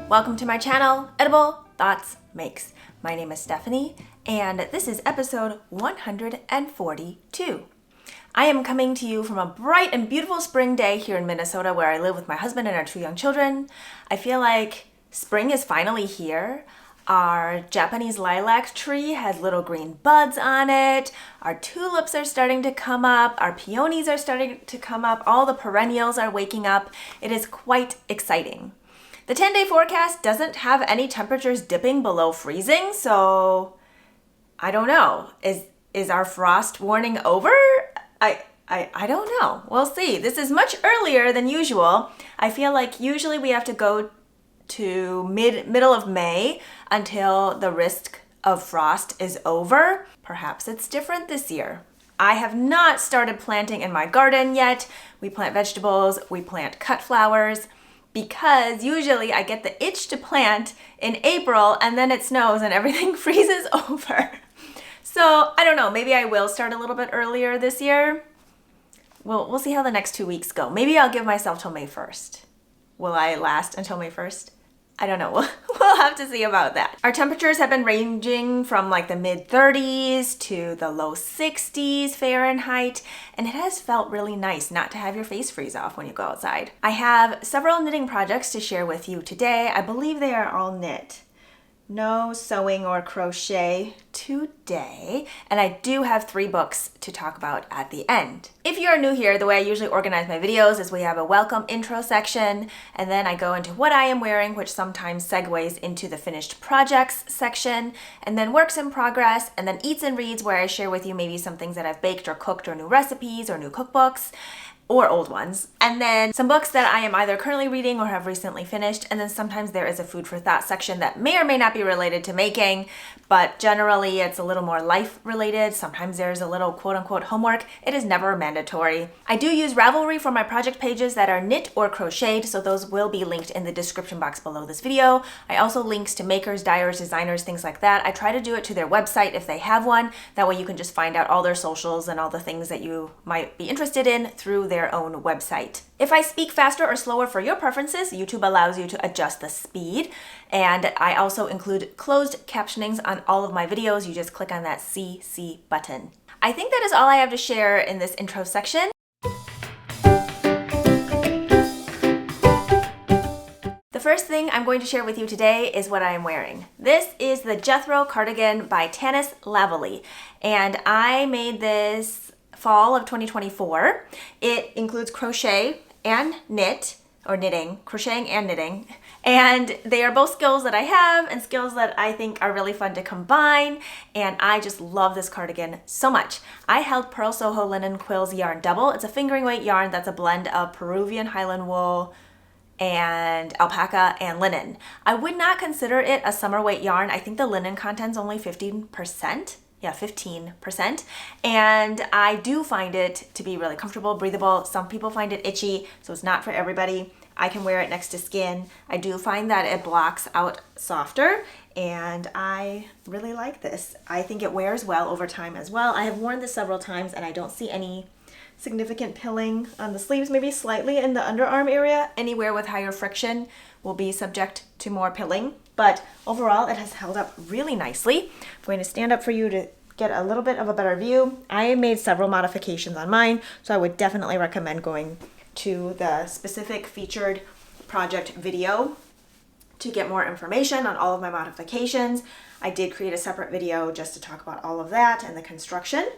Welcome to my channel, Edible Thoughts Makes. My name is Stephanie, and this is episode 142. I am coming to you from a bright and beautiful spring day here in Minnesota where I live with my husband and our 2 young children. I feel like spring is finally here. Our Japanese lilac tree has little green buds on it. Our tulips are starting to come up. Our peonies are starting to come up. All the perennials are waking up. It is quite exciting. The 10-day forecast doesn't have any temperatures dipping below freezing, so I don't know. Is our frost warning over? I don't know. We'll see. This is much earlier than usual. I feel like usually we have to go to middle of May until the risk of frost is over. Perhaps it's different this year. I have not started planting in my garden yet. We plant vegetables, we plant cut flowers, because usually I get the itch to plant in April and then it snows and everything freezes over. So I don't know, maybe I will start a little bit earlier this year. We'll see how the next 2 weeks go. Maybe I'll give myself till May 1st. Will I last until May 1st? I don't know. We'll have to see about that. Our temperatures have been ranging from like the mid 30s to the low 60s Fahrenheit, and it has felt really nice not to have your face freeze off when you go outside. I have several knitting projects to share with you today. I believe they are all knit. No sewing or crochet today, and I do have 3 books to talk about at the end. If you are new here, the way I usually organize my videos is we have a welcome intro section, and then I go into what I am wearing, which sometimes segues into the finished projects section, and then works in progress, and then eats and reads, where I share with you maybe some things that I've baked or cooked or new recipes or new cookbooks, or old ones. And then some books that I am either currently reading or have recently finished. And then sometimes there is a food for thought section that may or may not be related to making, but generally it's a little more life related. Sometimes there's a little quote unquote homework. It is never mandatory. I do use Ravelry for my project pages that are knit or crocheted, so those will be linked in the description box below this video. I also links to makers, dyers, designers, things like that. I try to do it to their website if they have one. That way you can just find out all their socials and all the things that you might be interested in through their own website. If I speak faster or slower for your preferences, YouTube allows you to adjust the speed. And I also include closed captionings on all of my videos. You just click on that CC button. I think that is all I have to share in this intro section. The first thing I'm going to share with you today is what I am wearing. This is the Jethro cardigan by Tanis Lavallee, and I made this fall of 2024. It includes crochet and knit, or knitting, crocheting and knitting. And they are both skills that I have and skills that I think are really fun to combine. And I just love this cardigan so much. I held Pearl Soho Linen Quills Yarn Double. It's a fingering weight yarn that's a blend of Peruvian Highland wool and alpaca and linen. I would not consider it a summer weight yarn. I think the linen content's only 15%. Yeah, 15%. And I do find it to be really comfortable, breathable. Some people find it itchy, so it's not for everybody. I can wear it next to skin. I do find that it blocks out softer, and I really like this. I think it wears well over time as well. I have worn this several times, and I don't see any significant pilling on the sleeves, maybe slightly in the underarm area. Anywhere with higher friction will be subject to more pilling, but overall it has held up really nicely. I'm going to stand up for you to get a little bit of a better view. I made several modifications on mine, so I would definitely recommend going to the specific featured project video to get more information on all of my modifications. I did create a separate video just to talk about all of that and the construction.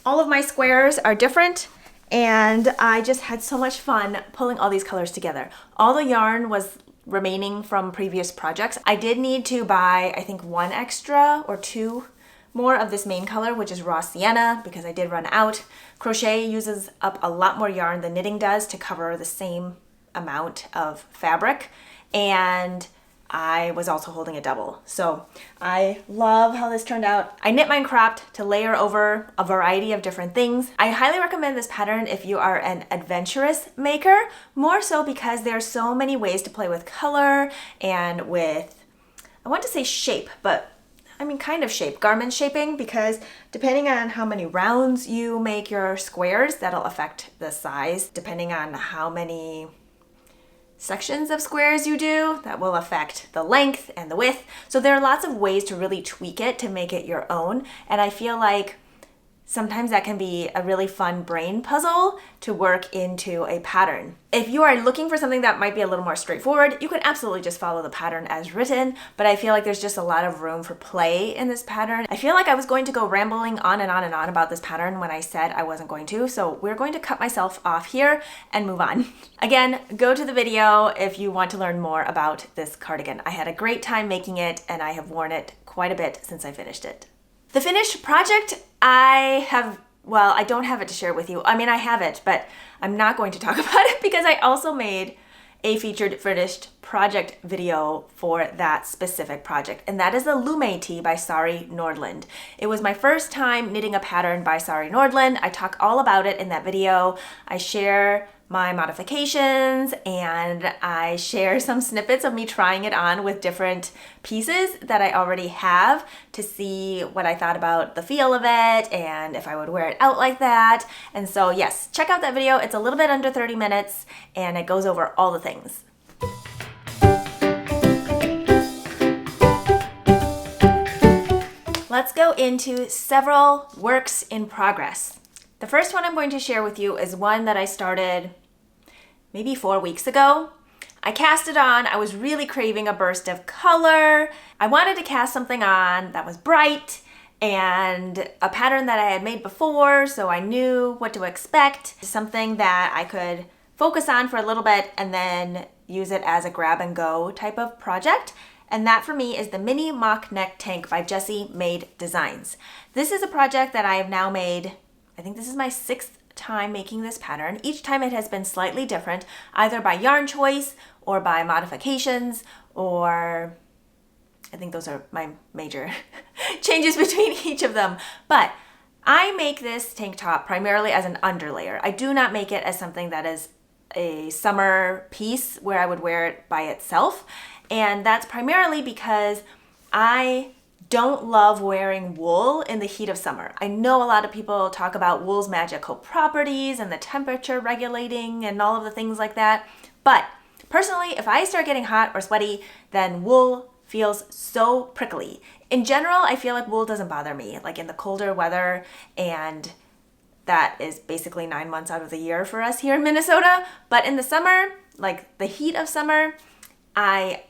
All of my squares are different, and I just had so much fun pulling all these colors together. All the yarn was remaining from previous projects. I did need to buy, I think, 1 extra or 2 more of this main color, which is raw sienna, because I did run out. Crochet uses up a lot more yarn than knitting does to cover the same amount of fabric, and I was also holding a double. So I love how this turned out. I knit mine cropped to layer over a variety of different things. I highly recommend this pattern if you are an adventurous maker, more so because there's so many ways to play with color and with, I want to say shape, but I mean, kind of shape, garment shaping, because depending on how many rounds you make your squares, that'll affect the size. Depending on how many sections of squares you do, that will affect the length and the width. So there are lots of ways to really tweak it to make it your own. And I feel like sometimes that can be a really fun brain puzzle to work into a pattern. If you are looking for something that might be a little more straightforward, you can absolutely just follow the pattern as written, but I feel like there's just a lot of room for play in this pattern. I feel like I was going to go rambling on and on and on about this pattern when I said I wasn't going to, so we're going to cut myself off here and move on. Again, go to the video if you want to learn more about this cardigan. I had a great time making it, and I have worn it quite a bit since I finished it. The finished project, I don't have it to share with you. I mean, I have it, but I'm not going to talk about it because I also made a featured finished project video for that specific project, and that is the Lume tee by Sari Nordland. It was my first time knitting a pattern by Sari Nordland. I talk all about it in that video. I share my modifications, and I share some snippets of me trying it on with different pieces that I already have to see what I thought about the feel of it and if I would wear it out like that. And so yes, check out that video. It's a little bit under 30 minutes and it goes over all the things. Let's go into several works in progress. The first one I'm going to share with you is one that I started maybe 4 weeks ago. I cast it on. I was really craving a burst of color. I wanted to cast something on that was bright and a pattern that I had made before, so I knew what to expect. Something that I could focus on for a little bit and then use it as a grab and go type of project. And that for me is the Mini Mock Neck Tank by Jessie Made Designs. This is a project that I have now made, I think this is my 6th time making this pattern. Each time it has been slightly different, either by yarn choice or by modifications, or I think those are my major changes between each of them. But I make this tank top primarily as an underlayer. I do not make it as something that is a summer piece where I would wear it by itself. And that's primarily because I don't love wearing wool in the heat of summer. I know a lot of people talk about wool's magical properties and the temperature regulating and all of the things like that. But personally, if I start getting hot or sweaty, then wool feels so prickly. In general, I feel like wool doesn't bother me, like in the colder weather, and that is basically 9 months out of the year for us here in Minnesota. But in the summer, like the heat of summer, I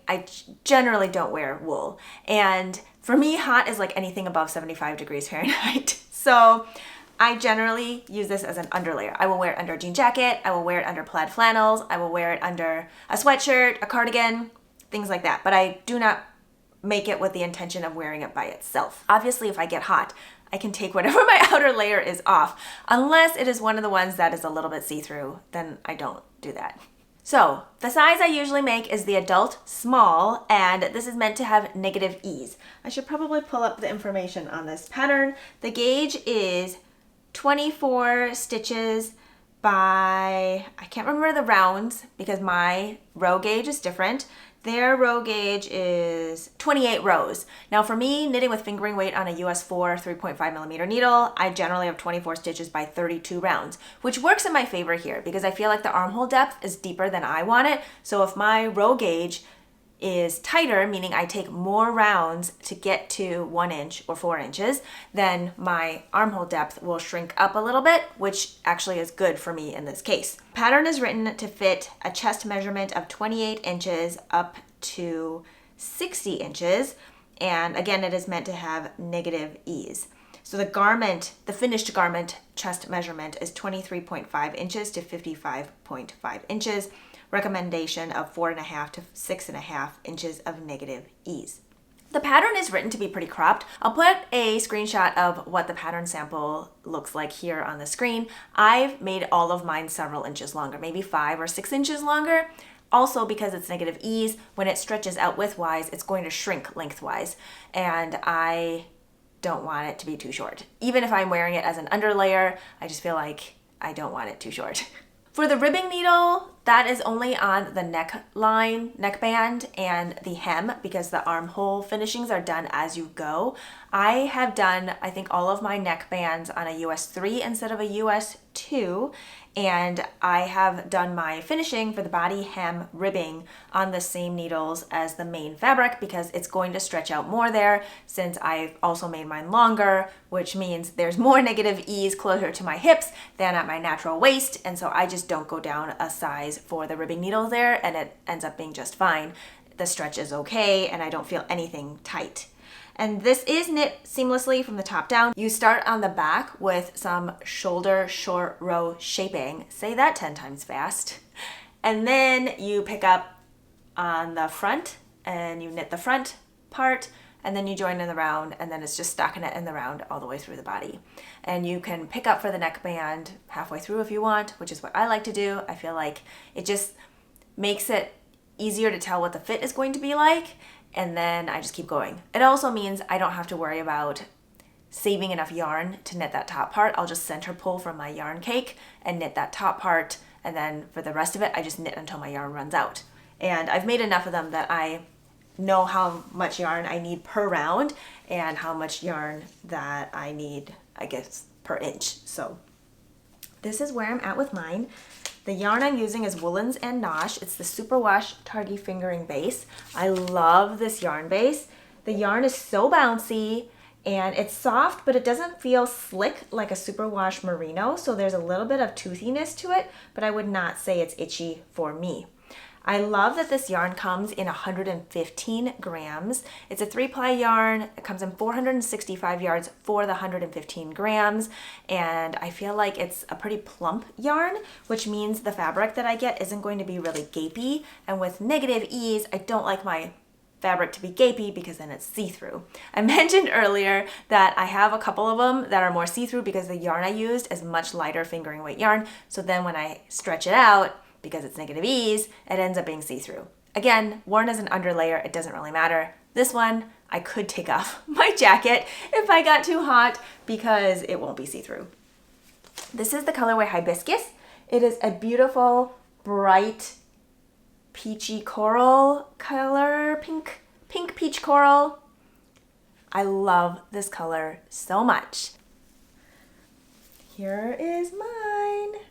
generally don't wear wool. And for me, hot is like anything above 75 degrees Fahrenheit. So I generally use this as an underlayer. I will wear it under a jean jacket. I will wear it under plaid flannels. I will wear it under a sweatshirt, a cardigan, things like that. But I do not make it with the intention of wearing it by itself. Obviously, if I get hot, I can take whatever my outer layer is off. Unless it is one of the ones that is a little bit see-through, then I don't do that. So the size I usually make is the adult small, and this is meant to have negative ease. I should probably pull up the information on this pattern. The gauge is 24 stitches by, I can't remember the rounds because my row gauge is different. Their row gauge is 28 rows. Now for me, knitting with fingering weight on a US 4 3.5 millimeter needle, I generally have 24 stitches by 32 rounds, which works in my favor here because I feel like the armhole depth is deeper than I want it. So if my row gauge is tighter, meaning I take more rounds to get to 1 inch or 4 inches, then my armhole depth will shrink up a little bit, which actually is good for me in this case. Pattern is written to fit a chest measurement of 28 inches up to 60 inches. And again, it is meant to have negative ease. So the garment, the finished garment chest measurement is 23.5 inches to 55.5 inches. Recommendation of 4.5 to 6.5 inches of negative ease. The pattern is written to be pretty cropped. I'll put a screenshot of what the pattern sample looks like here on the screen. I've made all of mine several inches longer, maybe 5 or 6 inches longer. Also, because it's negative ease, when it stretches out widthwise, it's going to shrink lengthwise. And I don't want it to be too short. Even if I'm wearing it as an underlayer, I just feel like I don't want it too short. For the ribbing needle, That is only on the neckline, neckband, and the hem because the armhole finishings are done as you go. I have done, I think, all of my neckbands on a US 3 instead of a US 2, and I have done my finishing for the body hem ribbing on the same needles as the main fabric because it's going to stretch out more there since I've also made mine longer, which means there's more negative ease closer to my hips than at my natural waist, and so I just don't go down a size for the ribbing needles there, and it ends up being just fine. The stretch is okay, and I don't feel anything tight. And this is knit seamlessly from the top down. You start on the back with some shoulder short row shaping. Say that 10 times fast. And then you pick up on the front and you knit the front part, and then you join in the round, and then it's just stockinette in the round all the way through the body. And you can pick up for the neckband halfway through if you want, which is what I like to do. I feel like it just makes it easier to tell what the fit is going to be like, and then I just keep going. It also means I don't have to worry about saving enough yarn to knit that top part. I'll just center pull from my yarn cake and knit that top part, and then for the rest of it I just knit until my yarn runs out. And I've made enough of them that I know how much yarn I need per round and how much yarn that I need, I guess, per inch. So this is where I'm at with mine. The yarn I'm using is Woolens and Nosh. It's the Superwash Targhee Fingering Base. I love this yarn base. The yarn is so bouncy and it's soft, but it doesn't feel slick like a Superwash Merino, so there's a little bit of toothiness to it, but I would not say it's itchy for me. I love that this yarn comes in 115 grams. It's a 3-ply yarn. It comes in 465 yards for the 115 grams. And I feel like it's a pretty plump yarn, which means the fabric that I get isn't going to be really gapey. And with negative ease, I don't like my fabric to be gapey because then it's see-through. I mentioned earlier that I have a couple of them that are more see-through because the yarn I used is much lighter fingering weight yarn. So then when I stretch it out, because it's negative ease, it ends up being see-through. Again, worn as an underlayer, it doesn't really matter. This one, I could take off my jacket if I got too hot because it won't be see-through. This is the colorway Hibiscus. It is a beautiful, bright, peachy coral color, pink peach coral. I love this color so much. Here is mine.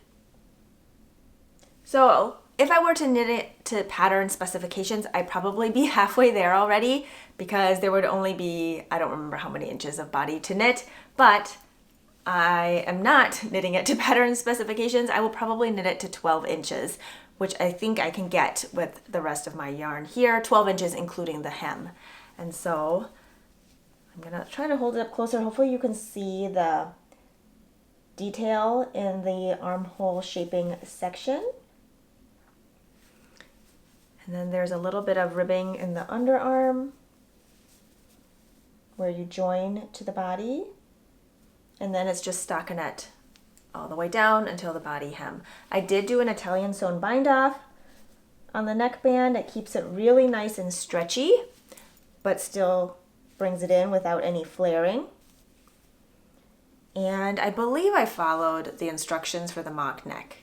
So if I were to knit it to pattern specifications, I'd probably be halfway there already because there would only be, I don't remember how many inches of body to knit, but I am not knitting it to pattern specifications. I will probably knit it to 12 inches, which I think I can get with the rest of my yarn here, 12 inches including the hem. And so I'm gonna try to hold it up closer. Hopefully you can see the detail in the armhole shaping section. And then there's a little bit of ribbing in the underarm where you join to the body. And then it's just stockinette all the way down until the body hem. I did do an Italian sewn bind off on the neckband. It keeps it really nice and stretchy, but still brings it in without any flaring. And I believe I followed the instructions for the mock neck.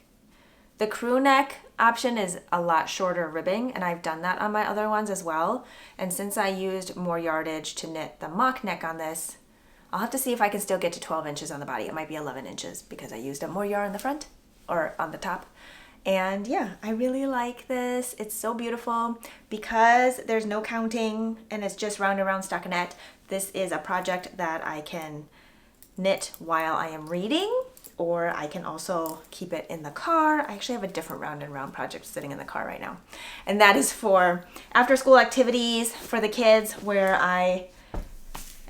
The crew neck option is a lot shorter ribbing, and I've done that on my other ones as well. And since I used more yardage to knit the mock neck on this, I'll have to see if I can still get to 12 inches on the body. It might be 11 inches because I used up more yarn on the front or on the top. And yeah, I really like this. It's so beautiful because there's no counting and it's just round and round stockinette. This is a project that I can knit while I am reading, or I can also keep it in the car. I actually have a different round and round project sitting in the car right now. And that is for after school activities for the kids where I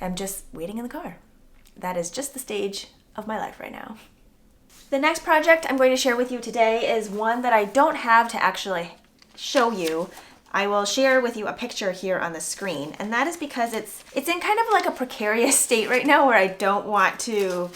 am just waiting in the car. That is just the stage of my life right now. The next project I'm going to share with you today is one that I don't have to actually show you. I will share with you a picture here on the screen, and that is because it's in kind of like a precarious state right now where I don't want to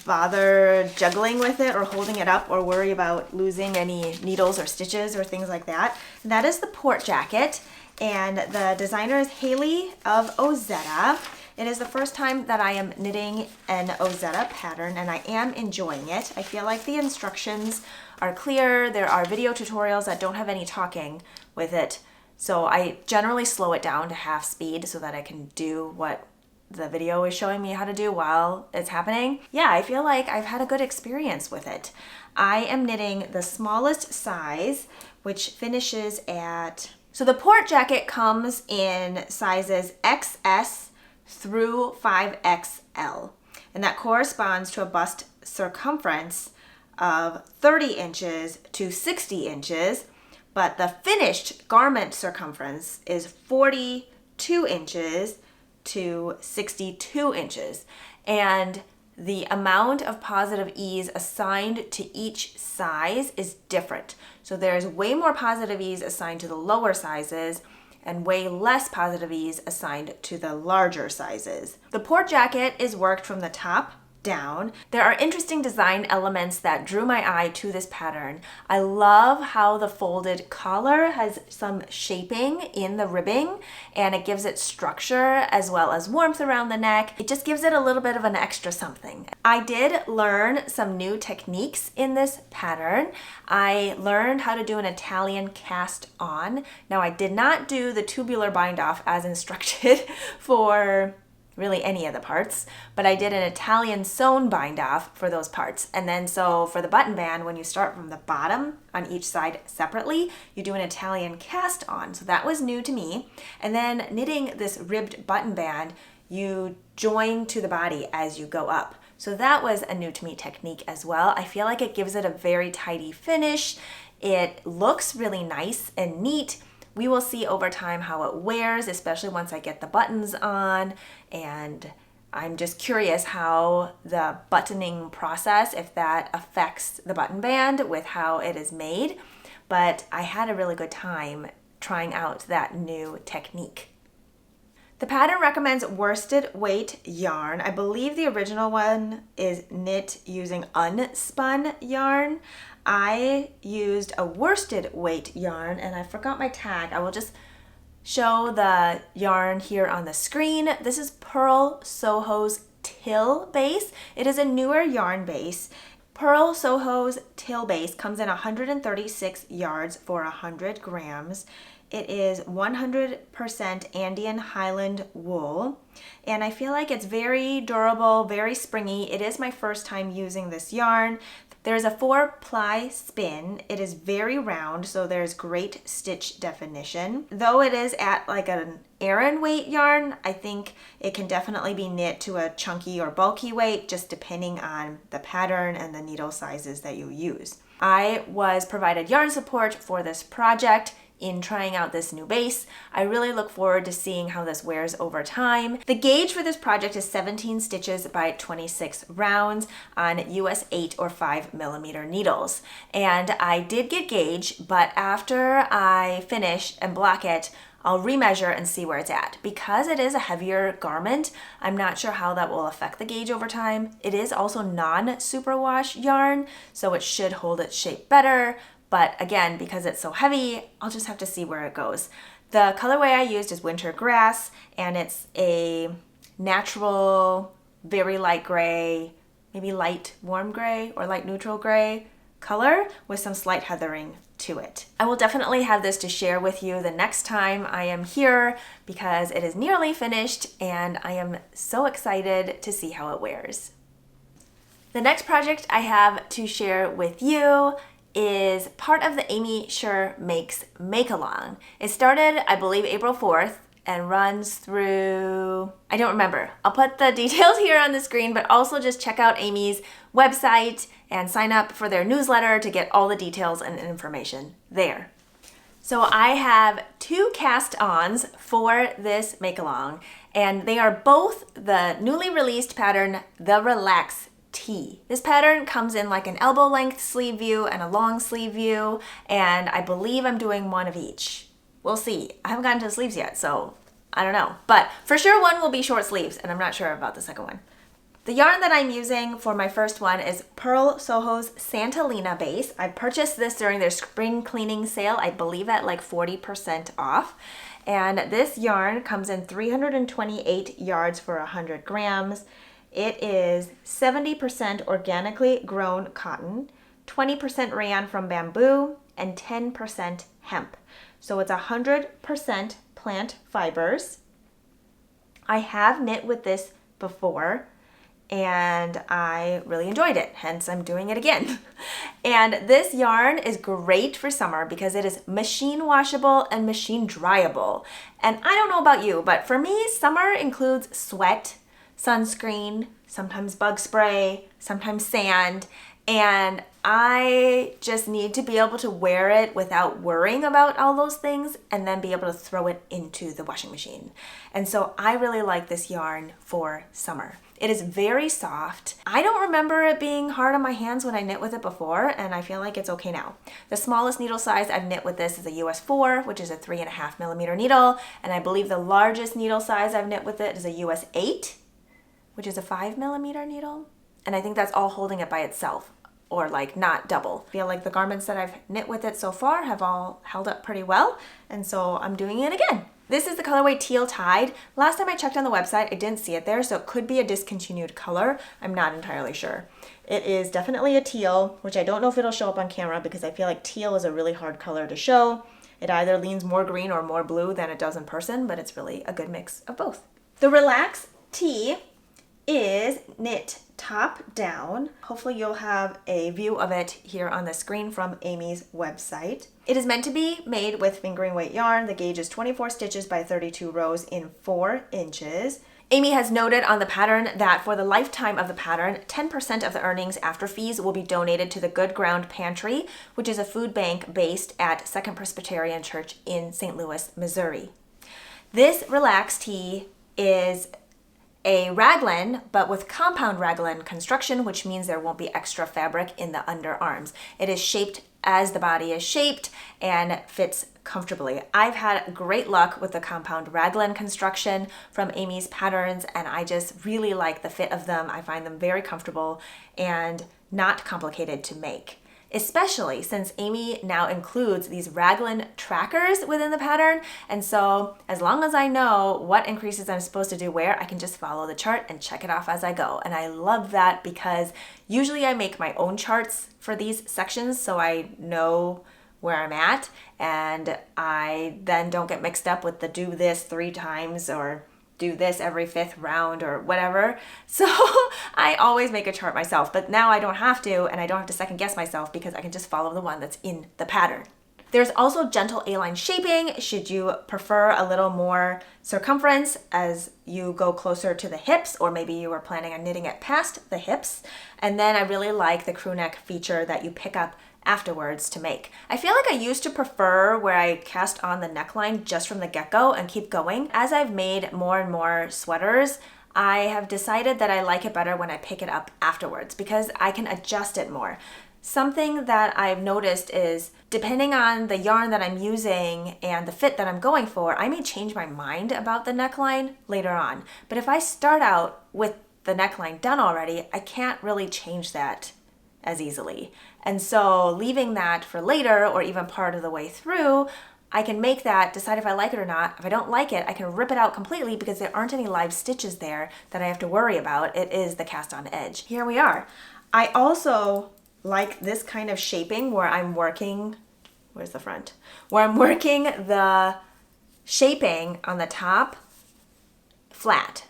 bother juggling with it or holding it up or worry about losing any needles or stitches or things like that. And that is the port jacket, and the designer is Haley of Ozetta, It is the first time that I am knitting an Ozetta pattern, and I am enjoying it. I feel like the instructions are clear. There are video tutorials that don't have any talking with it. So I generally slow it down to half speed so that I can do what the video is showing me how to do while it's happening. Yeah, I feel like I've had a good experience with it. I am knitting the smallest size, which finishes at... So the port jacket comes in sizes XS through 5XL, and that corresponds to a bust circumference of 30 inches to 60 inches, but the finished garment circumference is 42 inches to 62 inches. And the amount of positive ease assigned to each size is different. So there's way more positive ease assigned to the lower sizes and way less positive ease assigned to the larger sizes. The port jacket is worked from the top down. There are interesting design elements that drew my eye to this pattern. I love how the folded collar has some shaping in the ribbing, and it gives it structure as well as warmth around the neck. It just gives it a little bit of an extra something. I did learn some new techniques in this pattern. I learned how to do an Italian cast on. Now, I did not do the tubular bind off as instructed for really any of the parts, but I did an Italian sewn bind off for those parts. And then so for the button band, when you start from the bottom on each side separately, you do an Italian cast on. So that was new to me. And then knitting this ribbed button band, you join to the body as you go up. So that was a new to me technique as well. I feel like it gives it a very tidy finish. It looks really nice and neat. We will see over time how it wears, especially once I get the buttons on, and I'm just curious how the buttoning process, if that affects the button band with how it is made, but I had a really good time trying out that new technique. The pattern recommends worsted weight yarn. I believe the original one is knit using unspun yarn. I used a worsted weight yarn, and I forgot my tag. I will just show the yarn here on the screen. This is Purl Soho's Till Base. It is a newer yarn base. Purl Soho's Till Base comes in 136 yards for 100 grams. It is 100% Andean Highland wool, and I feel like it's very durable, very springy. It is my first time using this yarn. There's a 4-ply spin. It is very round, so there's great stitch definition. Though it is at like an Aran weight yarn, I think it can definitely be knit to a chunky or bulky weight, just depending on the pattern and the needle sizes that you use. I was provided yarn support for this project in trying out this new base. I really look forward to seeing how this wears over time. The gauge for this project is 17 stitches by 26 rounds on US 8 or 5 millimeter needles. And I did get gauge, but after I finish and block it, I'll remeasure and see where it's at. Because it is a heavier garment, I'm not sure how that will affect the gauge over time. It is also non-superwash yarn, so it should hold its shape better. But again, because it's so heavy, I'll just have to see where it goes. The colorway I used is Winter Grass, and it's a natural, very light gray, maybe light warm gray or light neutral gray color with some slight heathering to it. I will definitely have this to share with you the next time I am here because it is nearly finished and I am so excited to see how it wears. The next project I have to share with you is part of the Amy Sure Makes Make-Along. It started, I believe, April 4th and runs through, I don't remember. I'll put the details here on the screen, but also just check out Amy's website and sign up for their newsletter to get all the details and information there. So I have 2 cast-ons for this make-along, and they are both the newly released pattern, The Relax Tee. This pattern comes in like an elbow length sleeve view and a long sleeve view, and I believe I'm doing one of each. We'll see. I haven't gotten to the sleeves yet, so I don't know. But for sure one will be short sleeves, and I'm not sure about the second one. The yarn that I'm using for my first one is Purl Soho's Santalina base. I purchased this during their spring cleaning sale, I believe at like 40% off. And this yarn comes in 328 yards for 100 grams. It is 70% organically grown cotton, 20% rayon from bamboo, and 10% hemp. So it's 100% plant fibers. I have knit with this before and I really enjoyed it, hence I'm doing it again. And this yarn is great for summer because it is machine washable and machine dryable. And I don't know about you, but for me, summer includes sweat, sunscreen, sometimes bug spray, sometimes sand, and I just need to be able to wear it without worrying about all those things and then be able to throw it into the washing machine. And so I really like this yarn for summer. It is very soft. I don't remember it being hard on my hands when I knit with it before, and I feel like it's okay now. The smallest needle size I've knit with this is a US 4, which is a 3.5 millimeter needle, and I believe the largest needle size I've knit with it is a US 8, which is a 5 millimeter needle. And I think that's all holding it by itself, or like not double. I feel like the garments that I've knit with it so far have all held up pretty well, and so I'm doing it again. This is the colorway Teal Tide. Last time I checked on the website, I didn't see it there, so it could be a discontinued color. I'm not entirely sure. It is definitely a teal, which I don't know if it'll show up on camera because I feel like teal is a really hard color to show. It either leans more green or more blue than it does in person, but it's really a good mix of both. The Relax Tee is knit top down. Hopefully you'll have a view of it here on the screen from Amy's website. It is meant to be made with fingering weight yarn. The gauge is 24 stitches by 32 rows in 4 inches. Amy has noted on the pattern that for the lifetime of the pattern, 10% of the earnings after fees will be donated to the Good Ground Pantry, which is a food bank based at Second Presbyterian Church in St. Louis, Missouri. This Relax Tee is a raglan, but with compound raglan construction, which means there won't be extra fabric in the underarms. It is shaped as the body is shaped and fits comfortably. I've had great luck with the compound raglan construction from Amy's patterns, and I just really like the fit of them. I find them very comfortable and not complicated to make, especially since Amy now includes these raglan trackers within the pattern. And so as long as I know what increases I'm supposed to do where, I can just follow the chart and check it off as I go. And I love that because usually I make my own charts for these sections so I know where I'm at, and I then don't get mixed up with the do this 3 times or do this every 5th round or whatever. So I always make a chart myself, but now I don't have to, and I don't have to second guess myself because I can just follow the one that's in the pattern. There's also gentle A-line shaping should you prefer a little more circumference as you go closer to the hips, or maybe you were planning on knitting it past the hips. And then I really like the crew neck feature that you pick up afterwards to make. I feel like I used to prefer where I cast on the neckline just from the get-go and keep going. As I've made more and more sweaters, I have decided that I like it better when I pick it up afterwards because I can adjust it more. Something that I've noticed is depending on the yarn that I'm using and the fit that I'm going for, I may change my mind about the neckline later on. But if I start out with the neckline done already, I can't really change that as easily. And so leaving that for later or even part of the way through, I can make that, decide if I like it or not. If I don't like it, I can rip it out completely because there aren't any live stitches there that I have to worry about. It is the cast on edge. Here we are. I also like this kind of shaping where I'm working, where's the front? Where I'm working the shaping on the top flat.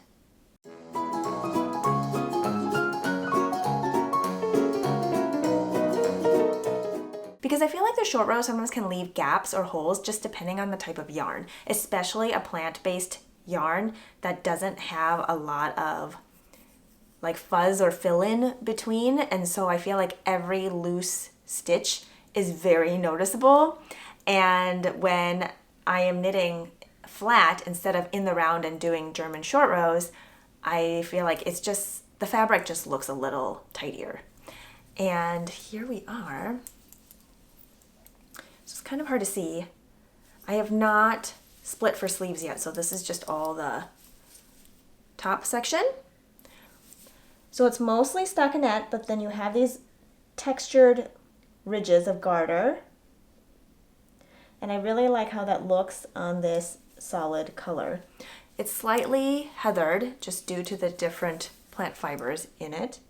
Because I feel like the short row sometimes can leave gaps or holes just depending on the type of yarn, especially a plant-based yarn that doesn't have a lot of like fuzz or fill-in between. And so I feel like every loose stitch is very noticeable. And when I am knitting flat instead of in the round and doing German short rows, I feel like it's just, the fabric just looks a little tighter. And here we are. So it's kind of hard to see. I have not split for sleeves yet, so this is just all the top section. So it's mostly stockinette, but then you have these textured ridges of garter. And I really like how that looks on this solid color. It's slightly heathered just due to the different plant fibers in it.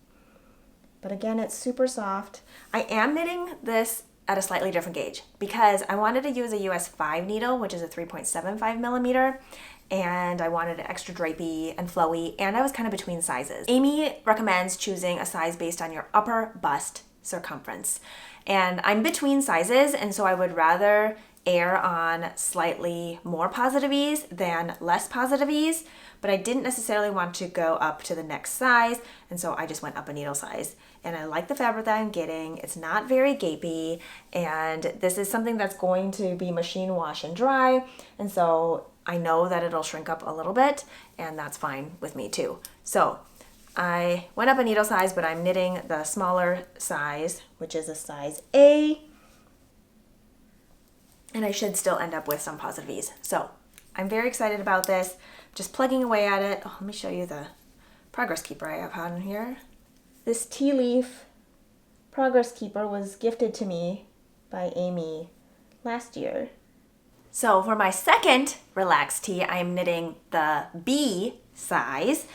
But again, it's super soft. I am knitting this at a slightly different gauge because I wanted to use a US 5 needle, which is a 3.75 millimeter, and I wanted it extra drapey and flowy, and I was kind of between sizes. Amy recommends choosing a size based on your upper bust circumference. And I'm between sizes, and so I would rather err on slightly more positive ease than less positive ease, but I didn't necessarily want to go up to the next size, and so I just went up a needle size. And I like the fabric that I'm getting. It's not very gapey, and this is something that's going to be machine wash and dry, and so I know that it'll shrink up a little bit, and that's fine with me too. So I went up a needle size, but I'm knitting the smaller size, which is a size A, and I should still end up with some positive ease. So I'm very excited about this. Just plugging away at it. Oh, let me show you the progress keeper I have on here. This tea leaf progress keeper was gifted to me by Amy last year. So for my second relaxed tee, I am knitting the B size,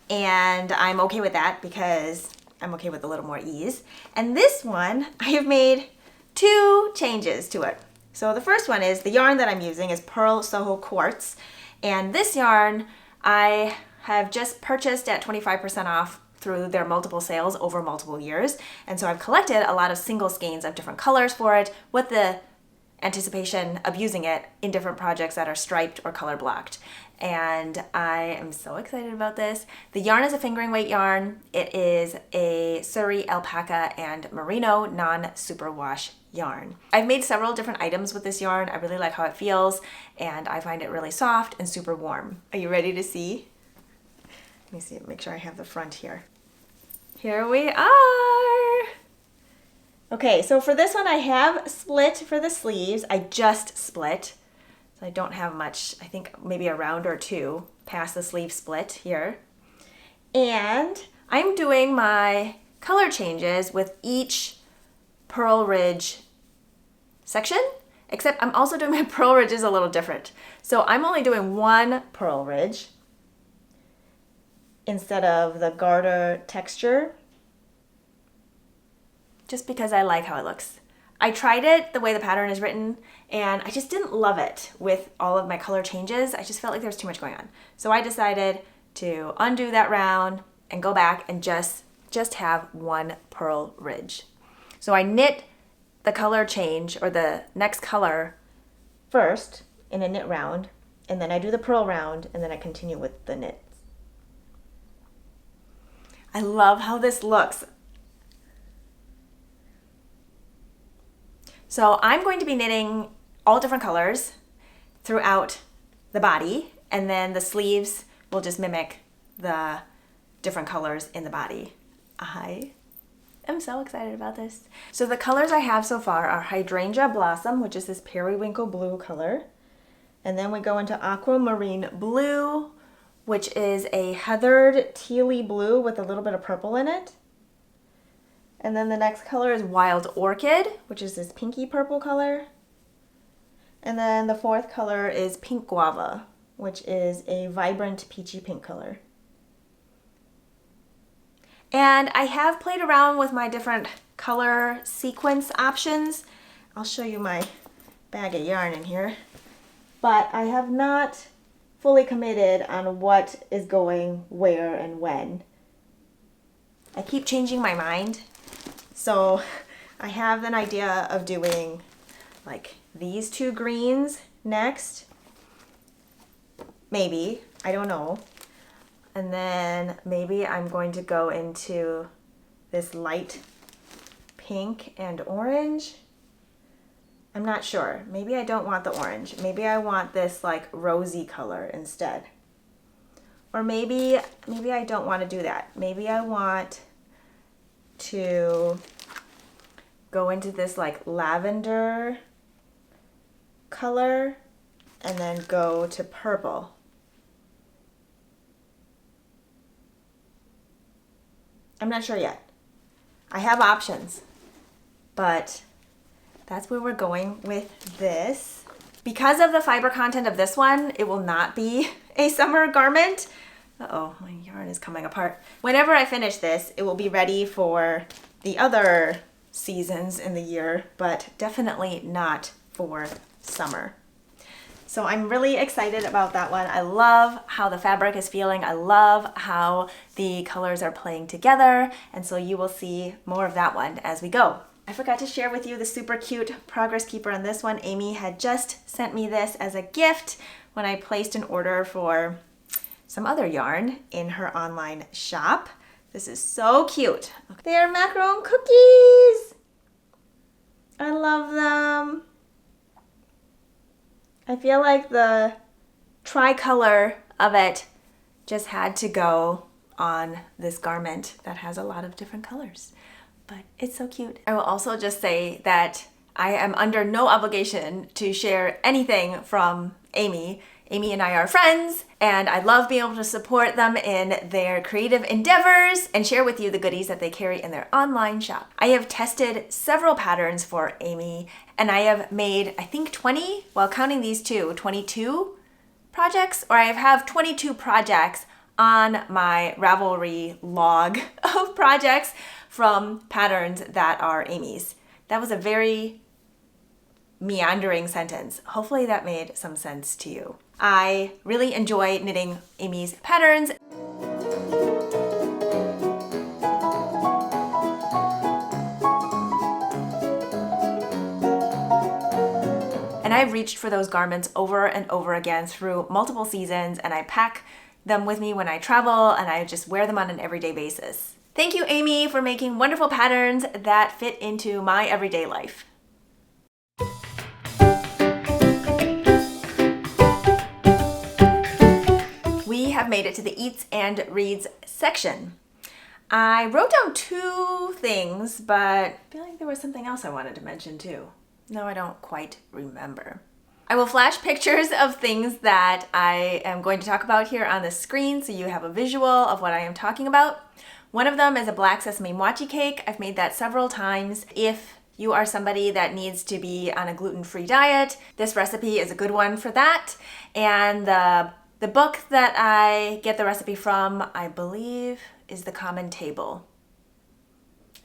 and I'm okay with that because I'm okay with a little more ease. And this one, I have made 2 changes to it. So the first one is the yarn that I'm using is Pearl Soho Quartz, and this yarn I have just purchased at 25% off through their multiple sales over multiple years. And so I've collected a lot of single skeins of different colors for it with the anticipation of using it in different projects that are striped or color blocked. And I am so excited about this. The yarn is a fingering weight yarn. It is a Surrey alpaca and merino non-superwash yarn. I've made several different items with this yarn. I really like how it feels, and I find it really soft and super warm. Are you ready to see? Let me see, make sure I have the front here. Here we are. Okay, so for this one I have split for the sleeves. I just split, so I don't have much, I think maybe a round or 2 past the sleeve split here. And I'm doing my color changes with each purl ridge section, except I'm also doing my purl ridges a little different. So I'm only doing 1 purl ridge instead of the garter texture, just because I like how it looks. I tried it the way the pattern is written, and I just didn't love it with all of my color changes. I just felt like there was too much going on. So I decided to undo that round and go back and just have 1 purl ridge. So I knit the color change, or the next color, first in a knit round, and then I do the purl round, and then I continue with the knits. I love how this looks. So I'm going to be knitting all different colors throughout the body, and then the sleeves will just mimic the different colors in the body. I am so excited about this. So the colors I have so far are Hydrangea Blossom, which is this periwinkle blue color. And then we go into Aquamarine Blue, which is a heathered tealy blue with a little bit of purple in it. And then the next color is Wild Orchid, which is this pinky purple color. And then the 4th color is Pink Guava, which is a vibrant peachy pink color. And I have played around with my different color sequence options. I'll show you my bag of yarn in here. But I have not fully committed on what is going where and when. I keep changing my mind. So I have an idea of doing like these 2 greens next. Maybe, I don't know. And then maybe I'm going to go into this light pink and orange. I'm not sure. Maybe I don't want the orange. Maybe I want this like rosy color instead. Or maybe I don't want to do that. Maybe I want to go into this like lavender color and then go to purple. I'm not sure yet. I have options, but that's where we're going with this. Because of the fiber content of this one, it will not be a summer garment. Uh-oh, my yarn is coming apart. Whenever I finish this, it will be ready for the other seasons in the year, but definitely not for summer. So I'm really excited about that one. I love how the fabric is feeling. I love how the colors are playing together. And so you will see more of that one as we go. I forgot to share with you the super cute progress keeper on this one. Amy had just sent me this as a gift when I placed an order for some other yarn in her online shop. This is so cute. They are macaron cookies. I love them. I feel like the tricolor of it just had to go on this garment that has a lot of different colors. But it's so cute. I will also just say that I am under no obligation to share anything from Amy. Amy and I are friends, and I love being able to support them in their creative endeavors and share with you the goodies that they carry in their online shop. I have tested several patterns for Amy, and I have made, I think 20, while counting these two, 22 projects, or I have 22 projects on my Ravelry log of projects from patterns that are Amy's. That was a very meandering sentence. Hopefully that made some sense to you. I really enjoy knitting Amy's patterns. And I've reached for those garments over and over again through multiple seasons, and I pack them with me when I travel, and I just wear them on an everyday basis. Thank you, Amy, for making wonderful patterns that fit into my everyday life. We have made it to the Eats and Reads section. I wrote down two things, but I feel like there was something else I wanted to mention too. No, I don't quite remember. I will flash pictures of things that I am going to talk about here on the screen so you have a visual of what I am talking about. One of them is a black sesame mochi cake. I've made that several times. If you are somebody that needs to be on a gluten-free diet, this recipe is a good one for that. And the book that I get the recipe from, I believe, is The Common Table.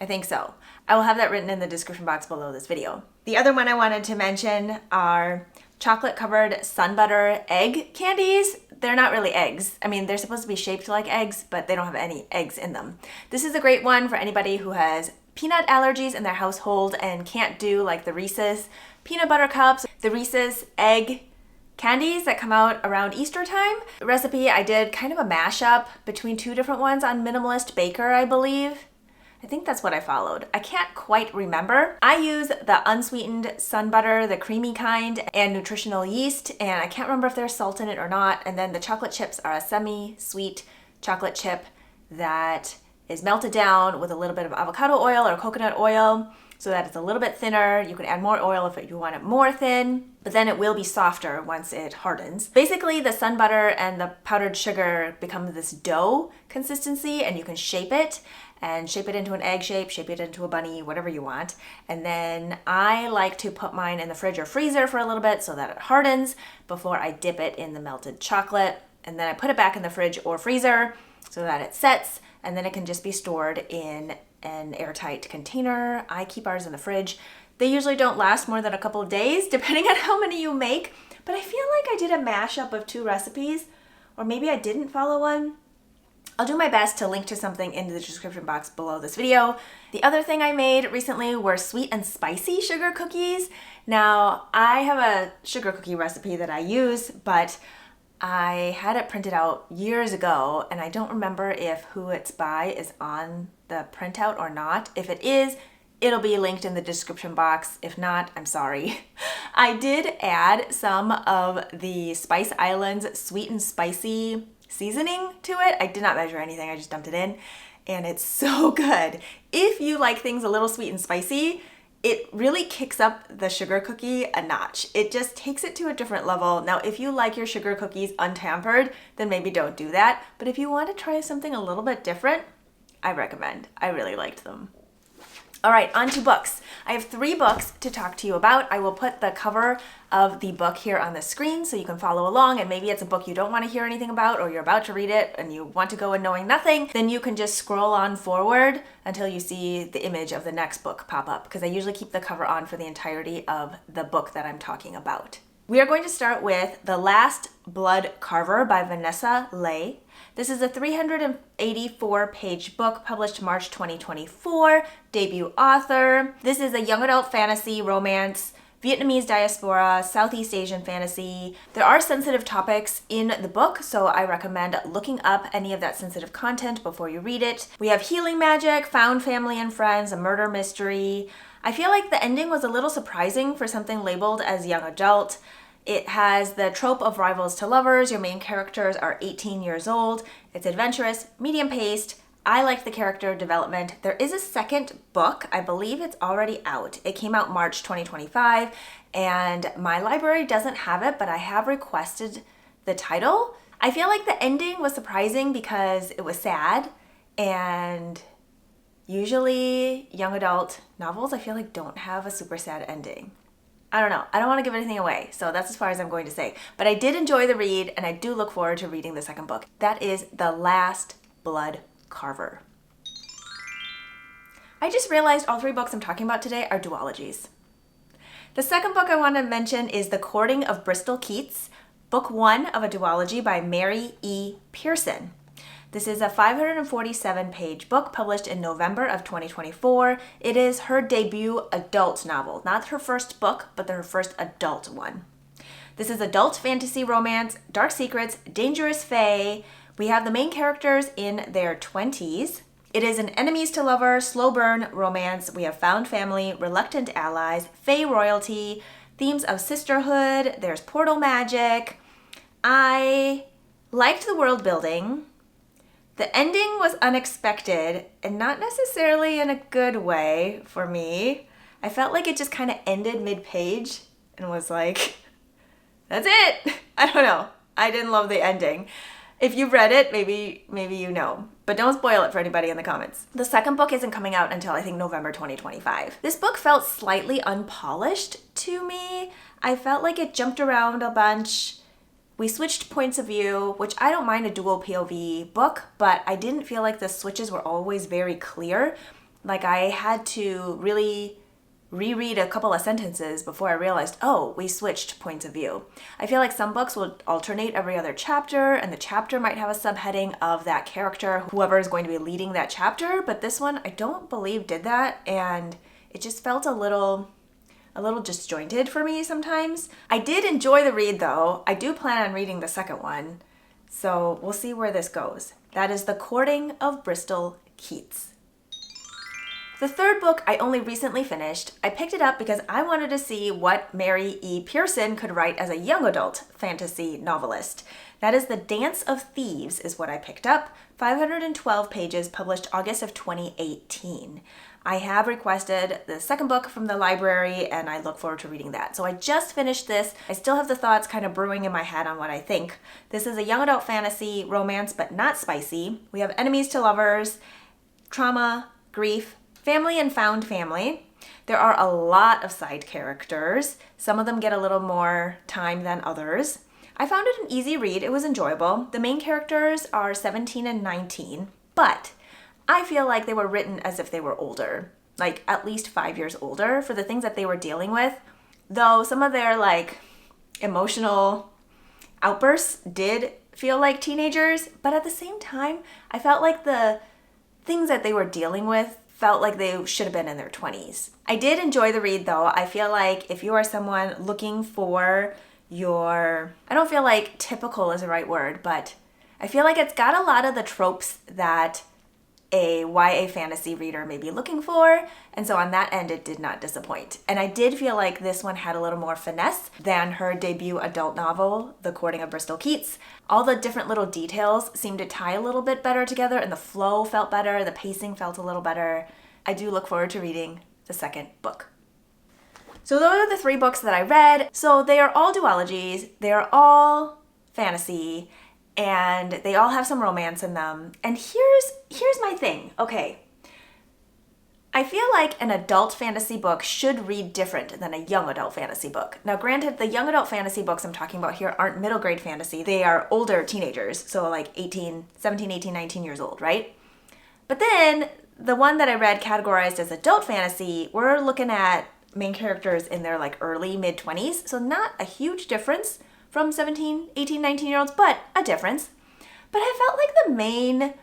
I think so. I will have that written in the description box below this video. The other one I wanted to mention are chocolate-covered sun butter egg candies. They're not really eggs. I mean, they're supposed to be shaped like eggs, but they don't have any eggs in them. This is a great one for anybody who has peanut allergies in their household and can't do like the Reese's peanut butter cups, the Reese's egg candies that come out around Easter time. The recipe, I did kind of a mashup between two different ones on Minimalist Baker, I believe. I think that's what I followed. I can't quite remember. I use the unsweetened sun butter, the creamy kind, and nutritional yeast, and I can't remember if there's salt in it or not. And then the chocolate chips are a semi-sweet chocolate chip that is melted down with a little bit of avocado oil or coconut oil so that it's a little bit thinner. You can add more oil if you want it more thin, but then it will be softer once it hardens. Basically, the sun butter and the powdered sugar become this dough consistency, and you can shape it into an egg shape, shape it into a bunny, whatever you want. And then I like to put mine in the fridge or freezer for a little bit so that it hardens before I dip it in the melted chocolate. And then I put it back in the fridge or freezer so that it sets, and then it can just be stored in an airtight container. I keep ours in the fridge. They usually don't last more than a couple of days, depending on how many you make. But I feel like I did a mashup of two recipes, or maybe I didn't follow one. I'll do my best to link to something in the description box below this video. The other thing I made recently were sweet and spicy sugar cookies. Now, I have a sugar cookie recipe that I use, but I had it printed out years ago, and I don't remember if who it's by is on the printout or not. If it is, it'll be linked in the description box. If not, I'm sorry. I did add some of the Spice Islands sweet and spicy seasoning to it. I did not measure anything, I just dumped it in, and it's so good. If you like things a little sweet and spicy, it really kicks up the sugar cookie a notch. It just takes it to a different level. Now, if you like your sugar cookies untampered, then maybe don't do that. But if you want to try something a little bit different, I recommend. I really liked them. All right, on to books. I have 3 books to talk to you about. I will put the cover of the book here on the screen so you can follow along, and maybe it's a book you don't want to hear anything about, or you're about to read it and you want to go in knowing nothing, then you can just scroll on forward until you see the image of the next book pop up, because I usually keep the cover on for the entirety of the book that I'm talking about. We are going to start with The Last Blood Carver by Vanessa Lay. This is a 384-page book published March 2024, debut author. This is a young adult fantasy, romance, Vietnamese diaspora, Southeast Asian fantasy. There are sensitive topics in the book, so I recommend looking up any of that sensitive content before you read it. We have healing magic, found family and friends, a murder mystery. I feel like the ending was a little surprising for something labeled as young adult. It has the trope of rivals to lovers. Your main characters are 18 years old. It's adventurous, medium-paced. I liked the character development. There is a second book. I believe it's already out. It came out March 2025, and my library doesn't have it, but I have requested the title. I feel like the ending was surprising because it was sad, and usually young adult novels I feel like don't have a super sad ending. I don't know. I don't want to give anything away, so that's as far as I'm going to say. But I did enjoy the read, and I do look forward to reading the second book. That is The Last Blood Carver. I just realized all 3 books I'm talking about today are duologies. The second book I want to mention is The Courting of Bristol Keats, book 1 of a duology by Mary E. Pearson. This is a 547-page book published in November of 2024. It is her debut adult novel. Not her first book, but her first adult one. This is adult fantasy romance, dark secrets, dangerous fae. We have the main characters in their 20s. It is an enemies to lovers, slow burn romance. We have found family, reluctant allies, fae royalty, themes of sisterhood. There's portal magic. I liked the world building. The ending was unexpected and not necessarily in a good way for me. I felt like it just kind of ended mid-page and was like, that's it. I don't know. I didn't love the ending. If you've read it, maybe you know, but don't spoil it for anybody in the comments. The second book isn't coming out until I think November 2025. This book felt slightly unpolished to me. I felt like it jumped around a bunch. We switched points of view, which I don't mind a dual POV book, but I didn't feel like the switches were always very clear. Like I had to really reread a couple of sentences before I realized, oh, we switched points of view. I feel like some books will alternate every other chapter, and the chapter might have a subheading of that character, whoever is going to be leading that chapter, but this one I don't believe did that, and it just felt a little disjointed for me sometimes. I did enjoy the read though. I do plan on reading the second one, so we'll see where this goes. That is The Courting of Bristol Keats. The third book I only recently finished. I picked it up because I wanted to see what Mary E. Pearson could write as a young adult fantasy novelist. That is The Dance of Thieves is what I picked up. 512 pages, published August of 2018. I have requested the second book from the library and I look forward to reading that. So I just finished this. I still have the thoughts kind of brewing in my head on what I think. This is a young adult fantasy romance, but not spicy. We have enemies to lovers, trauma, grief, family and found family. There are a lot of side characters. Some of them get a little more time than others. I found it an easy read. It was enjoyable. The main characters are 17 and 19, but I feel like they were written as if they were older, like at least 5 years older for the things that they were dealing with. Though some of their like emotional outbursts did feel like teenagers, but at the same time, I felt like the things that they were dealing with felt like they should have been in their 20s. I did enjoy the read though. I feel like if you are someone looking for I don't feel like typical is the right word, but I feel like it's got a lot of the tropes that a YA fantasy reader may be looking for, and so on that end it did not disappoint. And I did feel like this one had a little more finesse than her debut adult novel, The Courting of Bristol Keats. All the different little details seemed to tie a little bit better together, and the flow felt better, the pacing felt a little better. I do look forward to reading the second book. So those are the 3 books that I read. So they are all duologies, they are all fantasy, and they all have some romance in them. And here's my thing. Okay, I feel like an adult fantasy book should read different than a young adult fantasy book. Now, granted, the young adult fantasy books I'm talking about here aren't middle grade fantasy. They are older teenagers, so like 17, 18, 19 years old, right? But then the one that I read categorized as adult fantasy, we're looking at main characters in their like early mid-20s, so not a huge difference from 17, 18, 19-year-olds, but a difference. But I felt like the main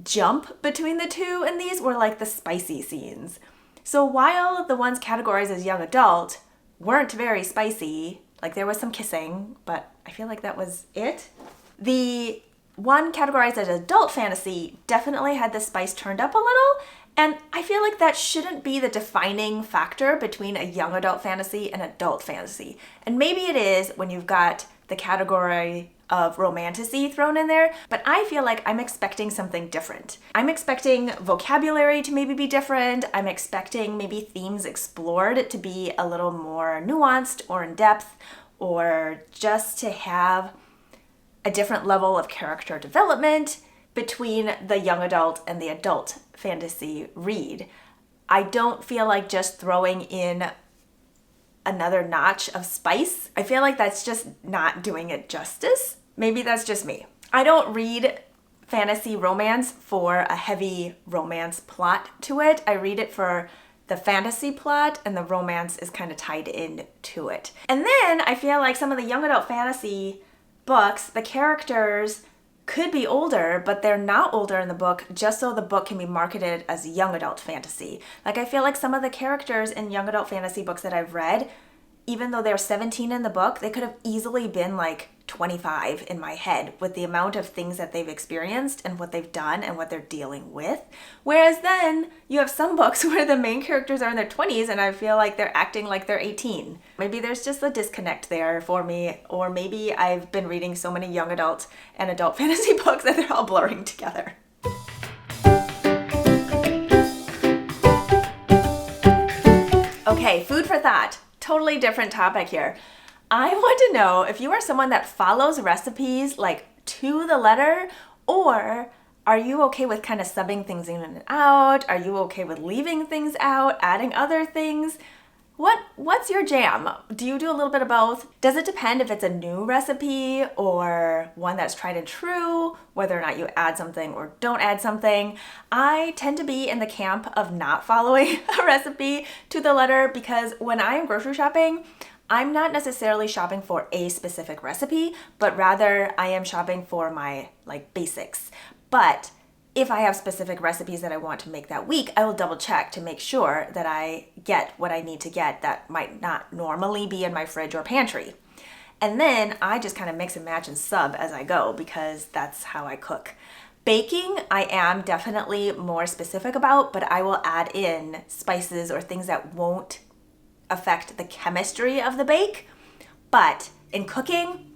jump between the two in these were like the spicy scenes. So while the ones categorized as young adult weren't very spicy, like there was some kissing, but I feel like that was it. The one categorized as adult fantasy definitely had the spice turned up a little, and I feel like that shouldn't be the defining factor between a young adult fantasy and adult fantasy. And maybe it is when you've got the category of romantasy thrown in there, but I feel like I'm expecting something different. I'm expecting vocabulary to maybe be different. I'm expecting maybe themes explored to be a little more nuanced or in depth, or just to have a different level of character development between the young adult and the adult fantasy read. I don't feel like just throwing in another notch of spice. I feel like that's just not doing it justice. Maybe that's just me. I don't read fantasy romance for a heavy romance plot to it. I read it for the fantasy plot, and the romance is kind of tied in to it. And then I feel like some of the young adult fantasy books, the characters could be older, but they're not older in the book just so the book can be marketed as young adult fantasy. Like I feel like some of the characters in young adult fantasy books that I've read, even though they're 17 in the book, they could have easily been like 25 in my head with the amount of things that they've experienced and what they've done and what they're dealing with. Whereas then you have some books where the main characters are in their 20s and I feel like they're acting like they're 18. Maybe there's just a disconnect there for me, or maybe I've been reading so many young adult and adult fantasy books that they're all blurring together. Okay, food for thought. Totally different topic here. I want to know if you are someone that follows recipes like to the letter, or are you okay with kind of subbing things in and out? Are you okay with leaving things out, adding other things? What's your jam? Do you do a little bit of both? Does it depend if it's a new recipe or one that's tried and true, whether or not you add something or don't add something? I tend to be in the camp of not following a recipe to the letter, because when I am grocery shopping, I'm not necessarily shopping for a specific recipe, but rather I am shopping for my like basics. But if I have specific recipes that I want to make that week, I will double check to make sure that I get what I need to get that might not normally be in my fridge or pantry. And then I just kind of mix and match and sub as I go, because that's how I cook. Baking, I am definitely more specific about, but I will add in spices or things that won't affect the chemistry of the bake. But in cooking,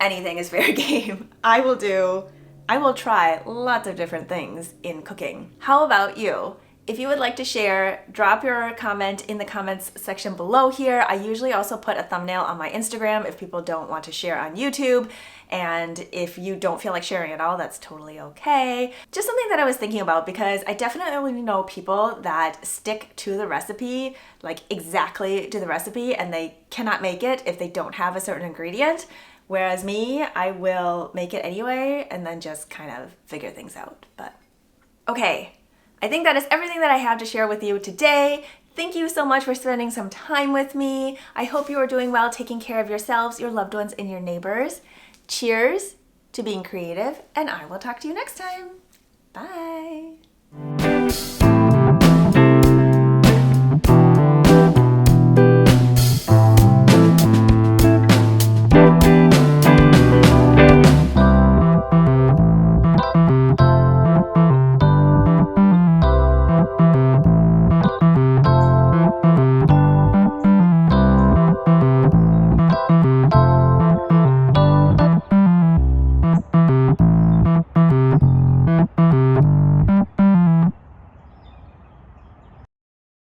anything is fair game. I will try lots of different things in cooking. How about you? If you would like to share, drop your comment in the comments section below here. I usually also put a thumbnail on my Instagram if people don't want to share on YouTube. And if you don't feel like sharing at all, that's totally okay. Just something that I was thinking about, because I definitely know people that stick to the recipe, like exactly to the recipe, and they cannot make it if they don't have a certain ingredient. Whereas me, I will make it anyway and then just kind of figure things out. But okay, I think that is everything that I have to share with you today. Thank you so much for spending some time with me. I hope you are doing well, taking care of yourselves, your loved ones, and your neighbors. Cheers to being creative, and I will talk to you next time. Bye.